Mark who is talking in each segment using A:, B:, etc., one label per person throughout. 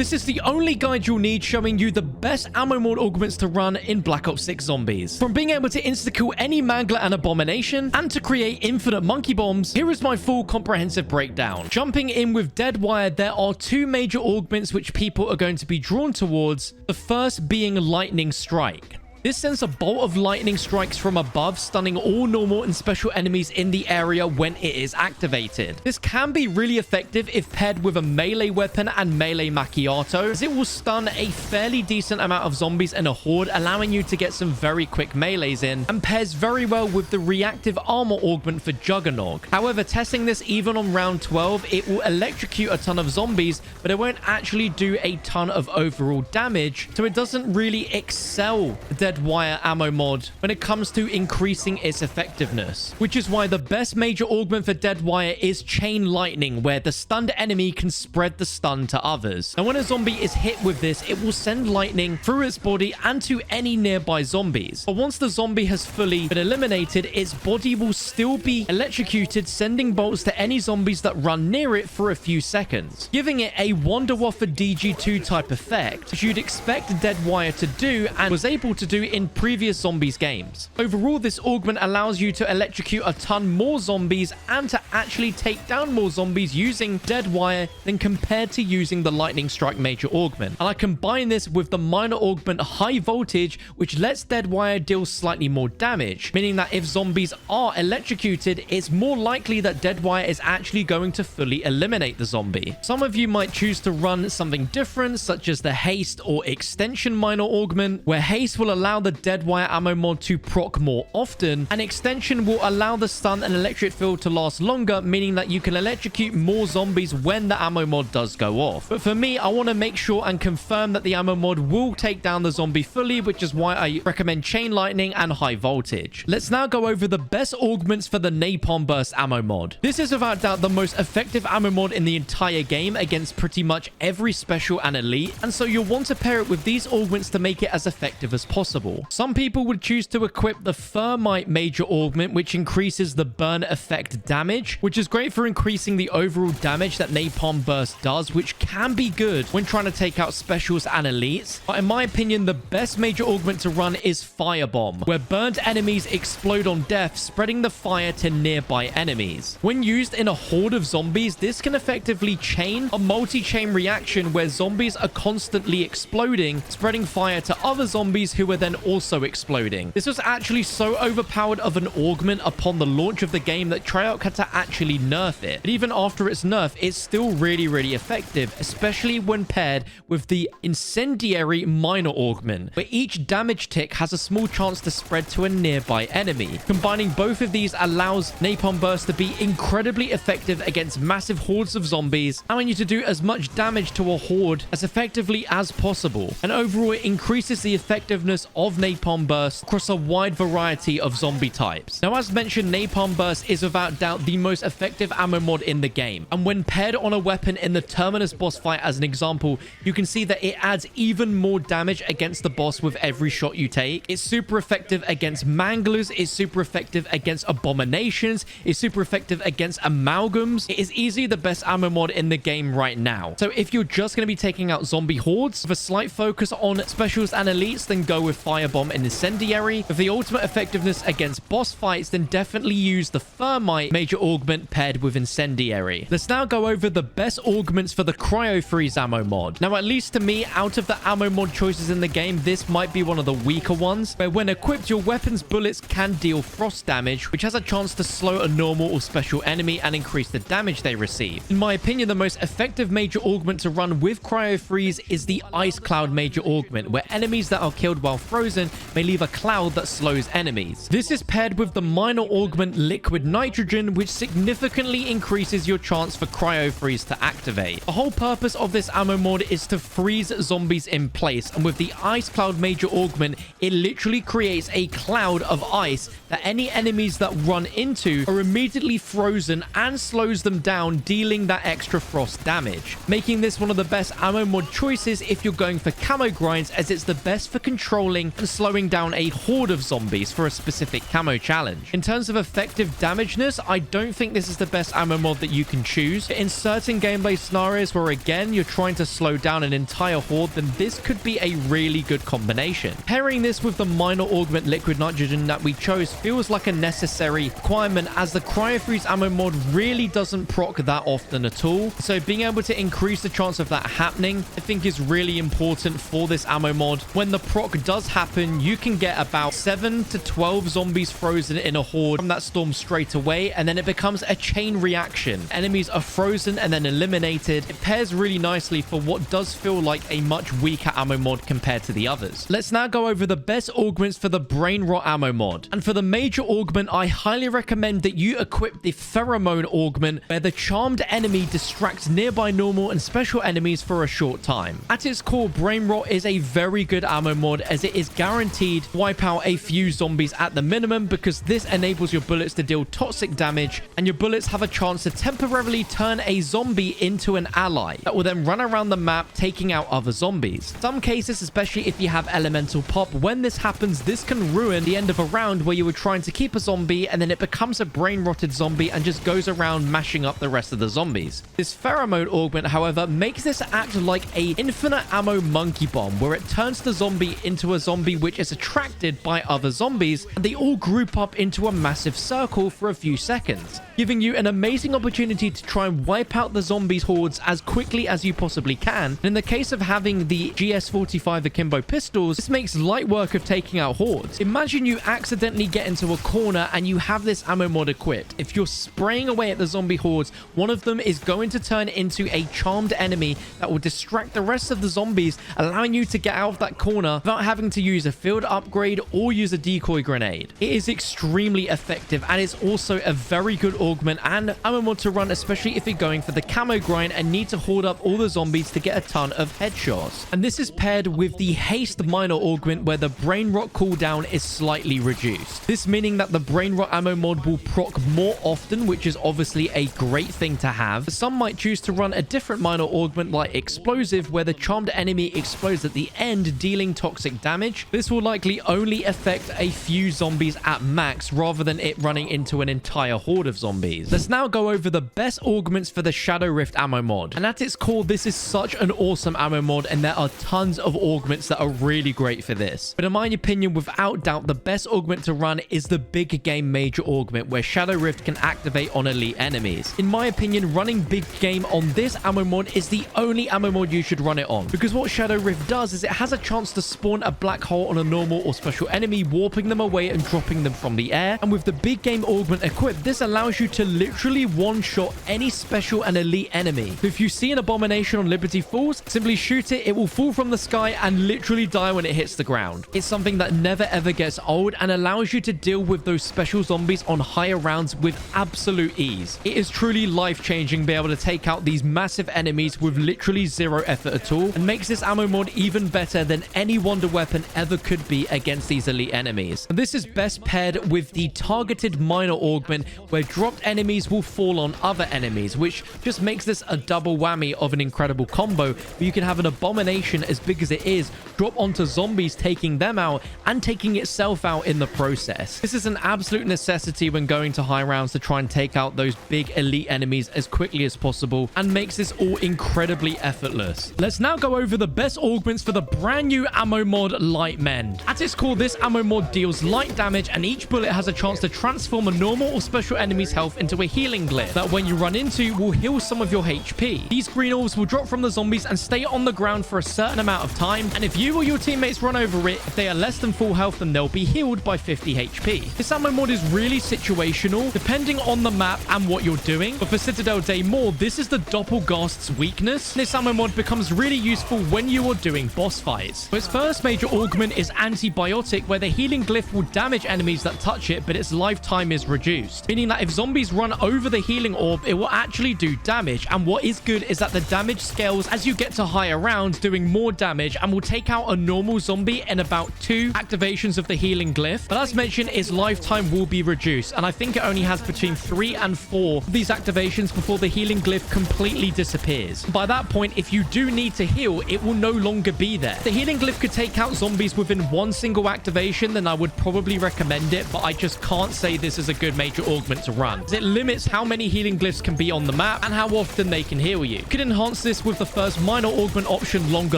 A: This is the only guide you'll need showing you the best ammo mod augments to run in Black Ops 6 Zombies. From being able to insta-kill any Mangler and Abomination, and to create infinite monkey bombs, here is my full comprehensive breakdown. Jumping in with Dead Wire, there are two major augments which people are going to be drawn towards, the first being Lightning Strike. This sends a bolt of lightning strikes from above, stunning all normal and special enemies in the area when it is activated. This can be really effective if paired with a melee weapon and melee macchiato, as it will stun a fairly decent amount of zombies in a horde, allowing you to get some very quick melees in, and pairs very well with the reactive armor augment for Juggernog. However, testing this even on round 12, it will electrocute a ton of zombies, but it won't actually do a ton of overall damage, so it doesn't really excel the Dead Wire ammo mod when it comes to increasing its effectiveness, which is why the best major augment for Dead Wire is Chain Lightning, where the stunned enemy can spread the stun to others. And when a zombie is hit with this, it will send lightning through its body and to any nearby zombies. But once the zombie has fully been eliminated, its body will still be electrocuted, sending bolts to any zombies that run near it for a few seconds, giving it a Wanderwaffe DG2 type effect, which you'd expect Dead Wire to do and was able to do in previous zombies games. Overall, this augment allows you to electrocute a ton more zombies and to actually take down more zombies using Dead Wire than compared to using the Lightning Strike major augment. And I combine this with the minor augment High Voltage, which lets Dead Wire deal slightly more damage, meaning that if zombies are electrocuted, it's more likely that Dead Wire is actually going to fully eliminate the zombie. Some of you might choose to run something different, such as the Haste or Extension minor augment, where Haste will allow the Dead Wire ammo mod to proc more often, and Extension will allow the stun and electric field to last longer, meaning that you can electrocute more zombies when the ammo mod does go off. But for me, I want to make sure and confirm that the ammo mod will take down the zombie fully, which is why I recommend Chain Lightning and High Voltage. Let's now go over the best augments for the Napalm Burst ammo mod. This is without doubt the most effective ammo mod in the entire game against pretty much every special and elite, and so you'll want to pair it with these augments to make it as effective as possible. Some people would choose to equip the Thermite major augment, which increases the burn effect damage, which is great for increasing the overall damage that Napalm Burst does, which can be good when trying to take out specials and elites. But in my opinion, the best major augment to run is Firebomb, where burned enemies explode on death, spreading the fire to nearby enemies. When used in a horde of zombies, this can effectively chain a multi-chain reaction where zombies are constantly exploding, spreading fire to other zombies who are then also exploding. This was actually so overpowered of an augment upon the launch of the game that Treyarch had to actually nerf it. But even after its nerf, it's still really effective, especially when paired with the Incendiary minor augment, where each damage tick has a small chance to spread to a nearby enemy. Combining both of these allows Napalm Burst to be incredibly effective against massive hordes of zombies, allowing you to do as much damage to a horde as effectively as possible. And overall, it increases the effectiveness of Napalm Burst across a wide variety of zombie types. Now, as mentioned, Napalm Burst is without doubt the most effective ammo mod in the game, and when paired on a weapon in the Terminus boss fight as an example, you can see that it adds even more damage against the boss with every shot you take. It's super effective against Manglers, it's super effective against Abominations, it's super effective against Amalgams. It is easily the best ammo mod in the game right now. So if you're just going to be taking out zombie hordes with a slight focus on specials and elites, then go with Firebomb and Incendiary. With the ultimate effectiveness against boss fights, then definitely use the Thermite major augment paired with Incendiary. Let's now go over the best augments for the Cryofreeze ammo mod. Now, at least to me, out of the ammo mod choices in the game, this might be one of the weaker ones, where when equipped, your weapon's bullets can deal frost damage, which has a chance to slow a normal or special enemy and increase the damage they receive. In my opinion, the most effective major augment to run with Cryofreeze is the Ice Cloud major augment, where enemies that are killed while frozen may leave a cloud that slows enemies. This is paired with the minor augment Liquid Nitrogen, which significantly increases your chance for Cryofreeze to activate. The whole purpose of this ammo mod is to freeze zombies in place, and with the Ice Cloud major augment, it literally creates a cloud of ice that any enemies that run into are immediately frozen and slows them down, dealing that extra frost damage, making this one of the best ammo mod choices if you're going for camo grinds, as it's the best for controlling healing and slowing down a horde of zombies for a specific camo challenge. In terms of effective damageness, I don't think this is the best ammo mod that you can choose. In certain gameplay scenarios where, again, you're trying to slow down an entire horde, then this could be a really good combination. Pairing this with the minor augment liquid nitrogen that we chose feels like a necessary requirement, as the Cyrofreeze ammo mod really doesn't proc that often at all. So being able to increase the chance of that happening, I think is really important for this ammo mod. When the proc does happen, you can get about 7 to 12 zombies frozen in a horde from that storm straight away, and then it becomes a chain reaction. Enemies are frozen and then eliminated. It pairs really nicely for what does feel like a much weaker ammo mod compared to the others. Let's now go over the best augments for the Brain Rot ammo mod. And for the major augment, I highly recommend that you equip the Pheromone augment, where the charmed enemy distracts nearby normal and special enemies for a short time. At its core, Brain Rot is a very good ammo mod, as it is guaranteed to wipe out a few zombies at the minimum, because this enables your bullets to deal toxic damage, and your bullets have a chance to temporarily turn a zombie into an ally that will then run around the map taking out other zombies. Some cases, especially if you have elemental pop, when this happens, this can ruin the end of a round where you were trying to keep a zombie and then it becomes a brain rotted zombie and just goes around mashing up the rest of the zombies. This Pheromone augment, however, makes this act like a infinite ammo monkey bomb, where it turns the zombie into a zombie which is attracted by other zombies, and they all group up into a massive circle for a few seconds, giving you an amazing opportunity to try and wipe out the zombies hordes as quickly as you possibly can. And in the case of having the GS45 akimbo pistols, this makes light work of taking out hordes. Imagine you accidentally get into a corner and you have this ammo mod equipped. If you're spraying away at the zombie hordes, one of them is going to turn into a charmed enemy that will distract the rest of the zombies, allowing you to get out of that corner without having to use a field upgrade or use a decoy grenade. It is extremely effective, and it's also a very good augment and ammo mod to run, especially if you're going for the camo grind and need to hoard up all the zombies to get a ton of headshots. And this is paired with the haste minor augment, where the brain rot cooldown is slightly reduced. This meaning that the brain rot ammo mod will proc more often, which is obviously a great thing to have. Some might choose to run a different minor augment like explosive, where the charmed enemy explodes at the end, dealing toxic damage. This will likely only affect a few zombies at max, rather than it running into an entire horde of zombies. Let's now go over the best augments for the Shadow Rift ammo mod. And at its core, this is such an awesome ammo mod, and there are tons of augments that are really great for this. But in my opinion, without doubt, the best augment to run is the big game major augment, where Shadow Rift can activate on elite enemies. In my opinion, running big game on this ammo mod is the only ammo mod you should run it on, because what Shadow Rift does is it has a chance to spawn a black hole on a normal or special enemy, warping them away and dropping them from the air. And with the big game augment equipped, this allows you to literally one-shot any special and elite enemy. So if you see an abomination on Liberty Falls, simply shoot it. It will fall from the sky and literally die when it hits the ground. It's something that never ever gets old and allows you to deal with those special zombies on higher rounds with absolute ease. It is truly life-changing being able to take out these massive enemies with literally zero effort at all, and makes this ammo mod even better than any wonder weapon ever could be against these elite enemies. And this is best paired with the targeted minor augment, where dropped enemies will fall on other enemies, which just makes this a double whammy of an incredible combo, where you can have an abomination as big as it is drop onto zombies, taking them out and taking itself out in the process. This is an absolute necessity when going to high rounds to try and take out those big elite enemies as quickly as possible, and makes this all incredibly effortless. Let's now go over the best augments for the brand new ammo mod Light Mend. At its core, this ammo mod deals light damage, and each bullet has a chance to transform a normal or special enemy's health into a healing glyph that when you run into will heal some of your HP. These green orbs will drop from the zombies and stay on the ground for a certain amount of time, and if you or your teammates run over it, if they are less than full health, then they'll be healed by 50 HP. This ammo mod is really situational, depending on the map and what you're doing, but for Citadel Daymore, this is the Doppelgast's weakness. This ammo mod becomes really useful when you are doing boss fights. So its first major augment is Antibiotic, where the healing glyph will damage enemies that touch it, but its lifetime is reduced, meaning that if zombies zombies run over the healing orb, it will actually do damage. And what is good is that the damage scales as you get to higher rounds, doing more damage, and will take out a normal zombie in about 2 activations of the healing glyph. But as mentioned, its lifetime will be reduced, and I think it only has between 3 and 4 of these activations before the healing glyph completely disappears. By that point, if you do need to heal, it will no longer be there. If the healing glyph could take out zombies within 1 single activation, then I would probably recommend it, but I just can't say this is a good major augment to run. It limits how many healing glyphs can be on the map and how often they can heal you. You could enhance this with the first minor augment option, Longer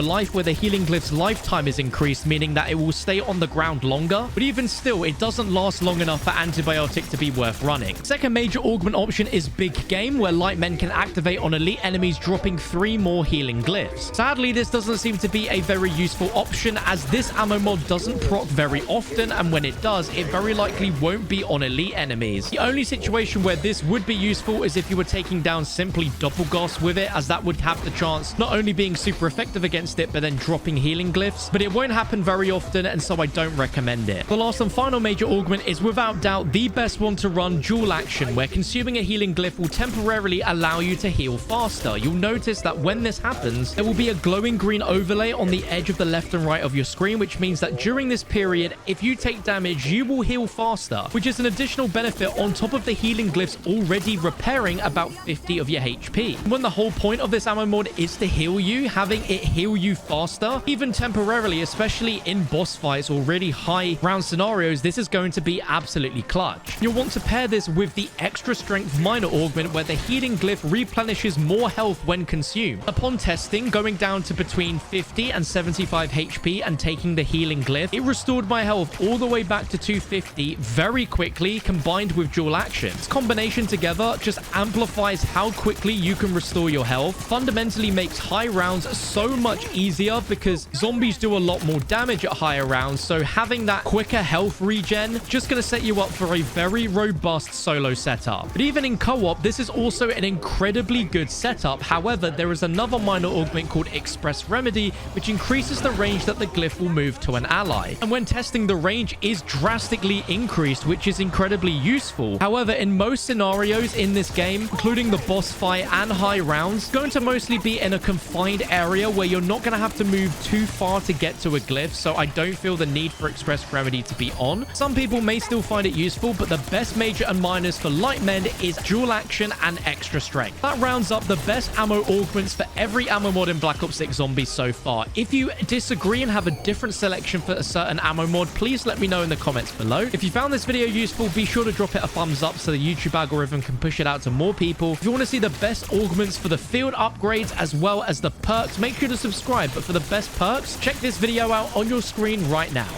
A: Life, where the healing glyph's lifetime is increased, meaning that it will stay on the ground longer, but even still, it doesn't last long enough for antibiotic to be worth running. Second major augment option is Big Game, where Light Mend can activate on elite enemies, dropping 3 more healing glyphs. Sadly, this doesn't seem to be a very useful option, as this ammo mod doesn't proc very often, and when it does, it very likely won't be on elite enemies. The only situation where this would be useful is if you were taking down simply Doppelgoss with it, as that would have the chance not only being super effective against it, but then dropping healing glyphs. But it won't happen very often, and so I don't recommend it. The last and final major augment is without doubt the best one to run, Dual Action, where consuming a healing glyph will temporarily allow you to heal faster. You'll notice that when this happens, there will be a glowing green overlay on the edge of the left and right of your screen, which means that during this period, if you take damage, you will heal faster, which is an additional benefit on top of the healing glyphs already repairing about 50 of your HP. When the whole point of this ammo mod is to heal you, having it heal you faster, even temporarily, especially in boss fights or really high round scenarios, this is going to be absolutely clutch. You'll want to pair this with the extra strength minor augment, where the healing glyph replenishes more health when consumed. Upon testing, going down to between 50 and 75 HP and taking the healing glyph, it restored my health all the way back to 250 very quickly, combined with Dual Action. This combination together just amplifies how quickly you can restore your health, fundamentally makes high rounds so much easier because zombies do a lot more damage at higher rounds, so having that quicker health regen just going to set you up for a very robust solo setup. But even in co-op, this is also an incredibly good setup. However, there is another minor augment called Express Remedy, which increases the range that the glyph will move to an ally. And when testing, the range is drastically increased, which is incredibly useful. However, in most scenarios in this game, including the boss fight and high rounds, going to mostly be in a confined area where you're not going to have to move too far to get to a glyph, so I don't feel the need for Express Remedy to be on. Some people may still find it useful, but the best major and minors for Light Mend is Dual Action and Extra Strength. That rounds up the best ammo augments for every ammo mod in Black Ops 6 Zombies so far. If you disagree and have a different selection for a certain ammo mod, please let me know in the comments below. If you found this video useful, be sure to drop it a thumbs up so the YouTube algorithm can push it out to more people. If you want to see the best augments for the field upgrades as well as the perks, make sure to subscribe. But for the best perks, check this video out on your screen right now.